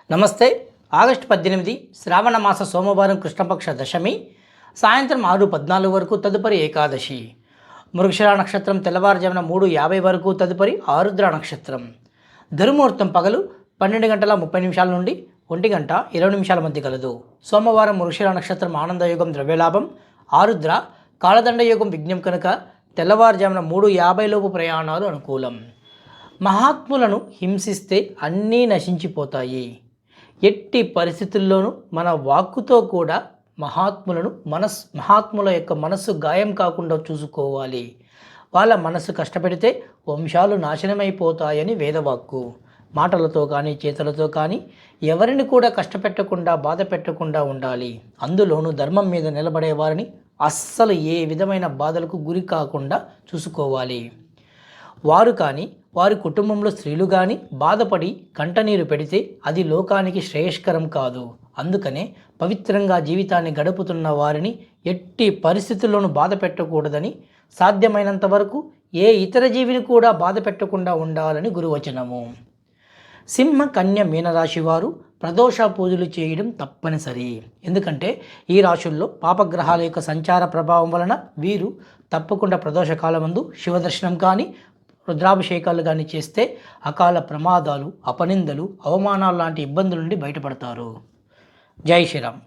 నమస్తే. ఆగస్టు 18 శ్రావణ మాస సోమవారం కృష్ణపక్ష దశమి సాయంత్రం 6:14 వరకు తదుపరి ఏకాదశి. మృగశిర నక్షత్రం తెల్లవారుజామున 3:50 వరకు తదుపరి ఆరుద్ర నక్షత్రం. దుర్ముహూర్తం పగలు 12:30 నుండి 1:20 మధ్య కలదు. సోమవారం మృగశిర నక్షత్రం ఆనందయోగం ద్రవ్యలాభం, ఆరుద్ర కాలదండయోగం విజ్ఞం కనుక తెల్లవారుజామున 3:50 లోపు ప్రయాణాలు అనుకూలం. మహాత్ములను హింసిస్తే అన్నీ నశించిపోతాయి. ఎట్టి పరిస్థితుల్లోనూ మన వాక్కుతో కూడా మహాత్ముల యొక్క మనస్సు గాయం కాకుండా చూసుకోవాలి. వాళ్ళ మనస్సు కష్టపెడితే వంశాలు నాశనమైపోతాయని వేదవాక్కు. మాటలతో కానీ చేతులతో కానీ ఎవరిని కూడా కష్టపెట్టకుండా బాధ పెట్టకుండా ఉండాలి. అందులోనూ ధర్మం మీద నిలబడే వారిని అస్సలు ఏ విధమైన బాధలకు గురి కాకుండా చూసుకోవాలి. వారు కానీ వారి కుటుంబంలో స్త్రీలు కానీ బాధపడి కంటనీరు పెడితే అది లోకానికి శ్రేయస్కరం కాదు. అందుకనే పవిత్రంగా జీవితాన్ని గడుపుతున్న వారిని ఎట్టి పరిస్థితుల్లోనూ బాధ పెట్టకూడదని, సాధ్యమైనంత వరకు ఏ ఇతర జీవిని కూడా బాధ పెట్టకుండా ఉండాలని గురువచనము. సింహ, కన్య, మీనరాశి వారు ప్రదోష పూజలు చేయడం తప్పనిసరి. ఎందుకంటే ఈ రాశుల్లో పాపగ్రహాల యొక్క సంచార ప్రభావం వలన వీరు తప్పకుండా ప్రదోష కాలమందు శివదర్శనం కానీ రుద్రాభిషేకాలు కానీ చేస్తే అకాల ప్రమాదాలు, అపనిందలు, అవమానాలు లాంటి ఇబ్బందుల నుండి బయటపడతారు. జై శ్రీరామ్.